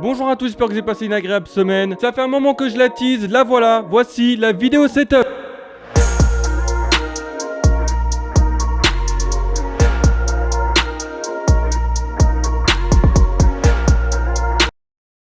Bonjour à tous, j'espère que vous avez passé une agréable semaine. Ça fait un moment que je la tease, la voilà, voici la vidéo setup.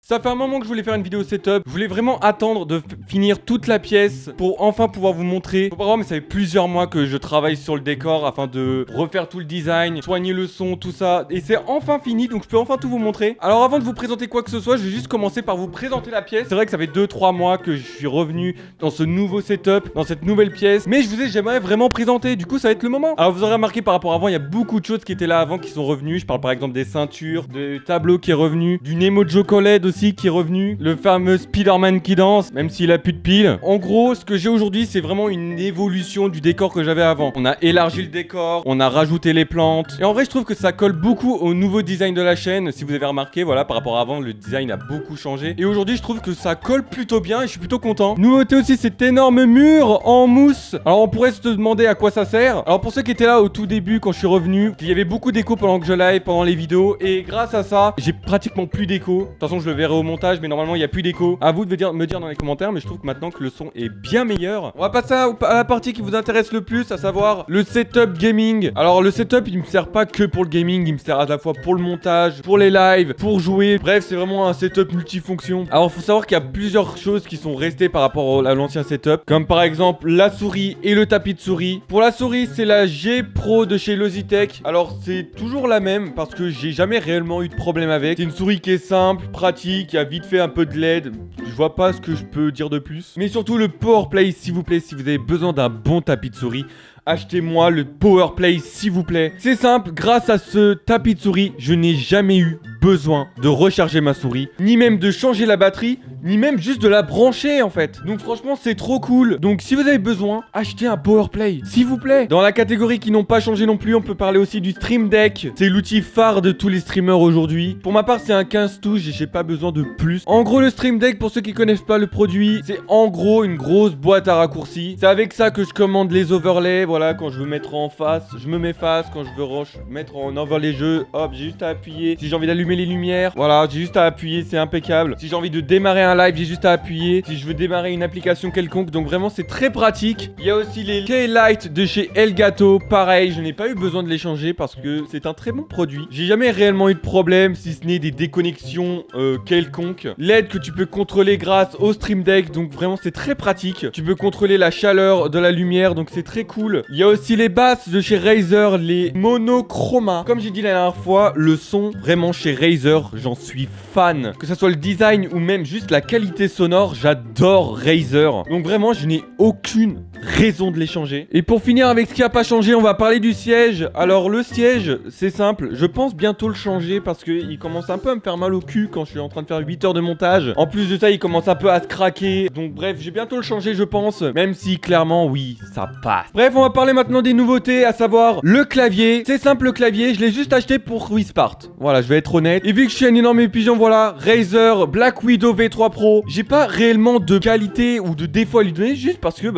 Ça fait un moment que je voulais faire une vidéo setup. Je voulais vraiment attendre de finir toute la pièce pour enfin pouvoir vous montrer. Faut pas voir, mais ça fait plusieurs mois que je travaille sur le décor afin de refaire tout le design, soigner le son, tout ça. Et c'est enfin fini, donc je peux enfin tout vous montrer. Alors avant de vous présenter quoi que ce soit, je vais juste commencer par vous présenter la pièce. C'est vrai que ça fait 2-3 mois que je suis revenu dans ce nouveau setup, dans cette nouvelle pièce. Mais je vous ai jamais vraiment présenté, du coup ça va être le moment. Alors vous aurez remarqué par rapport à avant, il y a beaucoup de choses qui étaient là avant qui sont revenues. Je parle par exemple des ceintures, du tableau qui est revenu, du Nemo Joe LED aussi qui est revenu, le fameux Spider-Man qui danse, même s'il a plus de piles. En gros, ce que j'ai aujourd'hui, c'est vraiment une évolution du décor que j'avais avant. On a élargi le décor, on a rajouté les plantes. Et en vrai, je trouve que ça colle beaucoup au nouveau design de la chaîne. Si vous avez remarqué, voilà, par rapport à avant, le design a beaucoup changé. Et aujourd'hui, je trouve que ça colle plutôt bien et je suis plutôt content. Nouveauté aussi, cet énorme mur en mousse. Alors, on pourrait se demander à quoi ça sert. Alors, pour ceux qui étaient là au tout début, quand je suis revenu, il y avait beaucoup d'écho pendant que je live, pendant les vidéos. Et grâce à ça, j'ai pratiquement plus d'écho. De toute façon, je le verrai au montage, mais normalement il n'y a plus d'écho. À vous de me dire dans les commentaires, mais je trouve que maintenant que le son est bien meilleur. On va passer à la partie qui vous intéresse le plus, à savoir le setup gaming. Alors le setup, il me sert pas que pour le gaming, il me sert à la fois pour le montage, pour les lives, pour jouer. Bref, c'est vraiment un setup multifonction. Alors faut savoir qu'il y a plusieurs choses qui sont restées par rapport à l'ancien setup, comme par exemple la souris et le tapis de souris. Pour la souris, c'est la G Pro de chez Logitech. Alors c'est toujours la même parce que j'ai jamais réellement eu de problème avec. C'est une souris qui est simple, pratique, qui a vite fait un peu de LED. Je vois pas ce que je peux dire de plus. Mais surtout le Powerplay, s'il vous plaît, si vous avez besoin d'un bon tapis de souris, achetez-moi le Powerplay, s'il vous plaît. C'est simple, grâce à ce tapis de souris, je n'ai jamais eu besoin de recharger ma souris, ni même de changer la batterie, ni même juste de la brancher en fait. Donc franchement, c'est trop cool. Donc si vous avez besoin, achetez un Powerplay, s'il vous plaît. Dans la catégorie qui n'ont pas changé non plus, on peut parler aussi du Stream Deck. C'est l'outil phare de tous les streamers aujourd'hui. Pour ma part, c'est un 15 touches et j'ai pas besoin de plus. En gros, le Stream Deck, pour ceux qui connaissent pas le produit, c'est en gros une grosse boîte à raccourcis. C'est avec ça que je commande les overlays. Voilà, quand je veux mettre en face, je me mets face. Quand je veux mettre en overlay jeu, hop, j'ai juste à appuyer. Si j'ai envie d'allumer les lumières, voilà, j'ai juste à appuyer, c'est impeccable. Si j'ai envie de démarrer un live, j'ai juste à appuyer. Si je veux démarrer une application quelconque, donc vraiment c'est très pratique. Il y a aussi les K-Lite de chez Elgato, pareil, je n'ai pas eu besoin de les changer parce que c'est un très bon produit. J'ai jamais réellement eu de problème, si ce n'est des déconnexions quelconques. LED que tu peux contrôler grâce au Stream Deck, donc vraiment c'est très pratique. Tu peux contrôler la chaleur de la lumière, donc c'est très cool. Il y a aussi les basses de chez Razer, les monochroma. Comme j'ai dit la dernière fois, le son vraiment chez Razer, j'en suis fan. Que ça soit le design ou même juste la qualité sonore, j'adore Razer. Donc vraiment, je n'ai aucune raison de les changer. Et pour finir avec ce qui a pas changé, on va parler du siège. Alors le siège, c'est simple, je pense bientôt le changer parce qu'il commence un peu à me faire mal au cul quand je suis en train de faire 8 heures de montage. En plus de ça, il commence un peu à se craquer. Donc bref, j'ai bientôt le changer, je pense. Même si clairement, oui, ça passe. Bref, on va parler maintenant des nouveautés, à savoir le clavier. C'est simple, le clavier, je l'ai juste acheté pour Wispart. Voilà, je vais être honnête. Et vu que je suis un énorme pigeon, voilà, Razer Black Widow V3 Pro. J'ai pas réellement de qualité ou de défaut à lui donner, juste parce que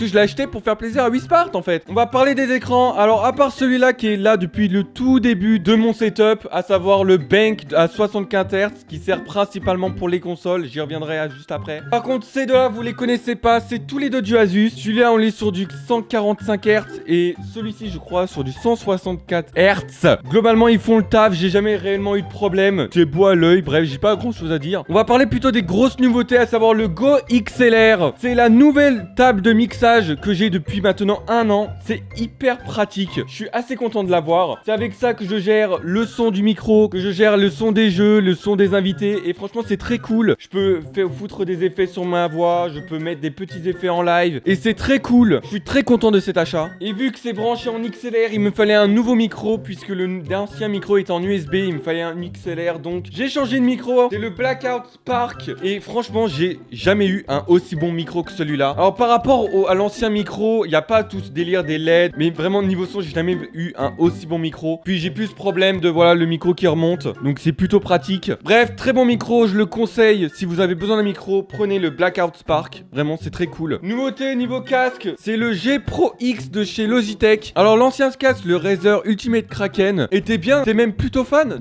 je l'ai acheté pour faire plaisir à Wispart en fait. On va parler des écrans. Alors à part celui-là qui est là depuis le tout début de mon setup, à savoir le Bank à 75 Hz qui sert principalement pour les consoles, j'y reviendrai juste après. Par contre ces deux-là vous les connaissez pas, c'est tous les deux du Asus. Celui-là on est sur du 145 Hz et celui-ci je crois sur du 164 Hz. Globalement ils font le taf, j'ai jamais réellement eu de problème. C'est beau à l'œil, bref j'ai pas grand chose à dire. On va parler plutôt des grosses nouveautés, à savoir le Go XLR. C'est la nouvelle table de mixage que j'ai depuis maintenant 1 an. C'est hyper pratique, je suis assez content de l'avoir. C'est avec ça que je gère le son du micro, que je gère le son des jeux, le son des invités. Et franchement c'est très cool. Je peux foutre des effets sur ma voix, je peux mettre des petits effets en live. Et c'est très cool, je suis très content de cet achat. Et vu que c'est branché en XLR, il me fallait un nouveau micro puisque l'ancien micro est en USB. Il me fallait un XLR, donc j'ai changé de micro. C'est le Blackout Spark. Et franchement j'ai jamais eu un aussi bon micro que celui-là. Alors par rapport à l'ancien micro, il n'y a pas tout ce délire des LED, mais vraiment niveau son j'ai jamais eu un aussi bon micro. Puis j'ai plus ce problème de voilà le micro qui remonte, donc c'est plutôt pratique. Bref, très bon micro, je le conseille. Si vous avez besoin d'un micro, prenez le Blackout Spark, vraiment c'est très cool. Nouveauté niveau casque, c'est le G Pro X de chez Logitech. Alors l'ancien casque, le Razer Ultimate Kraken, était bien. T'es même plutôt fan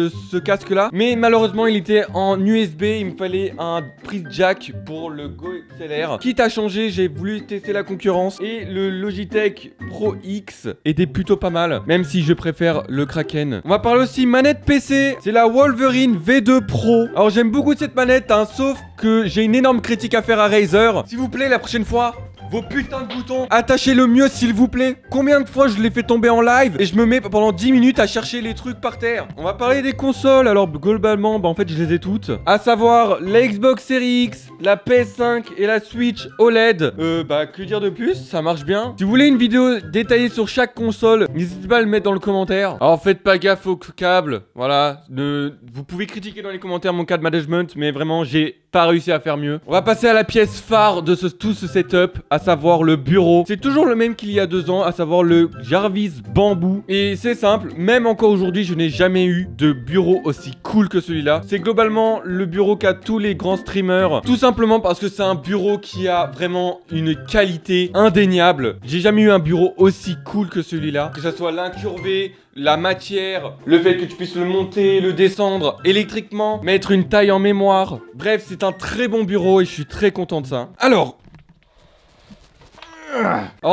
ce casque-là. Mais malheureusement, il était en USB. Il me fallait un prise jack pour le Go XLR. Quitte à changer, j'ai voulu tester la concurrence. Et le Logitech Pro X était plutôt pas mal, même si je préfère le Kraken. On va parler aussi manette PC. C'est la Wolverine V2 Pro. Alors j'aime beaucoup cette manette, hein, sauf que j'ai une énorme critique à faire à Razer. S'il vous plaît, la prochaine fois, vos putains de boutons, attachez-le mieux s'il vous plaît. Combien de fois je l'ai fait tomber en live et je me mets pendant 10 minutes à chercher les trucs par terre. On va parler des consoles. Alors globalement, en fait je les ai toutes. À savoir la Xbox Series X, la PS5 et la Switch OLED. Que dire de plus, ça marche bien. Si vous voulez une vidéo détaillée sur chaque console, n'hésitez pas à le mettre dans le commentaire. Alors faites pas gaffe aux câbles. Voilà, vous pouvez critiquer dans les commentaires mon câble management, mais vraiment j'ai pas réussi à faire mieux. On va passer à la pièce phare de tout ce setup, à savoir le bureau. C'est toujours le même qu'il y a 2 ans, à savoir le Jarvis Bamboo. Et c'est simple, même encore aujourd'hui, je n'ai jamais eu de bureau aussi cool que celui-là. C'est globalement le bureau qu'a tous les grands streamers. Tout simplement parce que c'est un bureau qui a vraiment une qualité indéniable. J'ai jamais eu un bureau aussi cool que celui-là. Que ça soit l'incurvé, la matière, le fait que tu puisses le monter, le descendre électriquement, mettre une taille en mémoire. Bref, c'est un très bon bureau et je suis très content de ça. Alors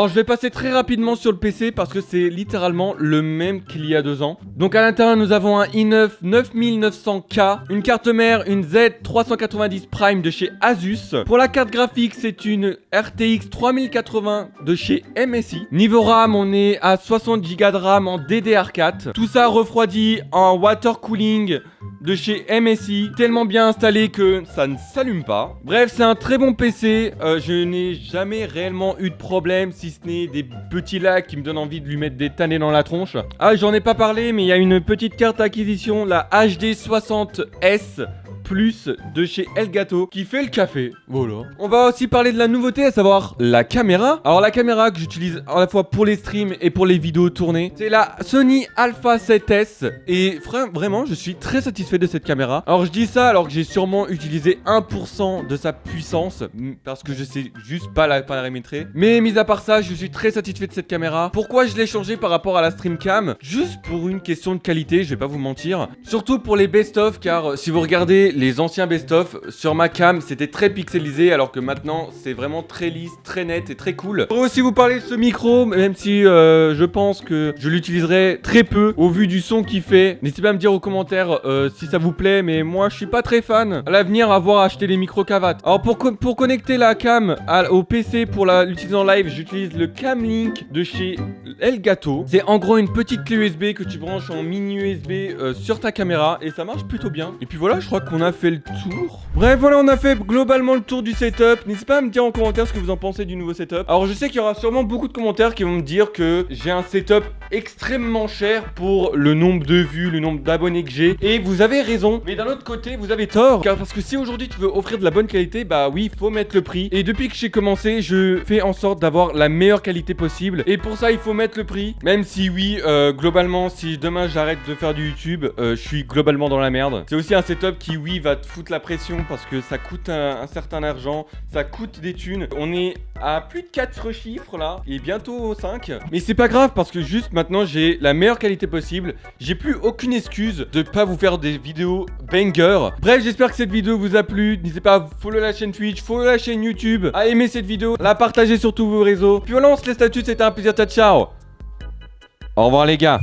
je vais passer très rapidement sur le PC parce que c'est littéralement le même qu'il y a 2 ans. Donc à l'intérieur nous avons un i9 9900K, une carte mère, une Z390 Prime de chez Asus. Pour la carte graphique c'est une RTX 3080 de chez MSI. Niveau RAM on est à 60 Go de RAM en DDR4. Tout ça refroidi en water cooling de chez MSI, tellement bien installé que ça ne s'allume pas. Bref, c'est un très bon PC. Je n'ai jamais réellement eu de problème, si ce n'est des petits lags qui me donnent envie de lui mettre des tannées dans la tronche. Ah, j'en ai pas parlé, mais il y a une petite carte acquisition, la HD60S Plus de chez Elgato qui fait le café. Voilà. On va aussi parler de la nouveauté, à savoir la caméra. Alors la caméra que j'utilise à la fois pour les streams et pour les vidéos tournées, c'est la Sony Alpha 7S. Et vraiment, je suis très satisfait de cette caméra. Alors je dis ça alors que j'ai sûrement utilisé 1% de sa puissance parce que je sais juste pas la paramétrer. Mais mis à part ça, je suis très satisfait de cette caméra. Pourquoi je l'ai changé par rapport à la Streamcam? Juste pour une question de qualité, je vais pas vous mentir. Surtout pour les best-of, car si vous regardez les anciens best-of, sur ma cam, c'était très pixelisé, alors que maintenant, c'est vraiment très lisse, très net et très cool. Je pourrais aussi vous parler de ce micro, même si je pense que je l'utiliserai très peu, au vu du son qu'il fait. N'hésitez pas à me dire aux commentaires si ça vous plaît, mais moi, je suis pas très fan. À l'avenir, avoir acheté les micros Kavat. Alors, pour connecter la cam au PC, pour l'utiliser en live, j'utilise le Camlink de chez Elgato. C'est en gros une petite clé USB que tu branches en mini USB sur ta caméra, et ça marche plutôt bien. Et puis voilà, je crois qu'on a fait le tour. Bref, voilà, on a fait globalement le tour du setup. N'hésitez pas à me dire en commentaire ce que vous en pensez du nouveau setup. Alors je sais qu'il y aura sûrement beaucoup de commentaires qui vont me dire que j'ai un setup extrêmement cher pour le nombre de vues, le nombre d'abonnés que j'ai. Et vous avez raison, mais d'un autre côté, vous avez tort. Car parce que si aujourd'hui tu veux offrir de la bonne qualité, bah oui, faut mettre le prix. Et depuis que j'ai commencé, je fais en sorte d'avoir la meilleure qualité possible. Et pour ça, il faut mettre le prix. Même si oui, globalement, si demain j'arrête de faire du YouTube, je suis globalement dans la merde. C'est aussi un setup qui, oui, va te foutre la pression parce que ça coûte un certain argent, ça coûte des thunes. On est à plus de 4 chiffres là, et bientôt 5. Mais c'est pas grave parce que juste maintenant j'ai la meilleure qualité possible. J'ai plus aucune excuse de pas vous faire des vidéos banger. Bref, j'espère que cette vidéo vous a plu. N'hésitez pas à follow la chaîne Twitch, follow la chaîne YouTube, à aimer cette vidéo, la partager sur tous vos réseaux. Puis voilà, on se laisse là-dessus, c'était un plaisir, ciao. Au revoir les gars.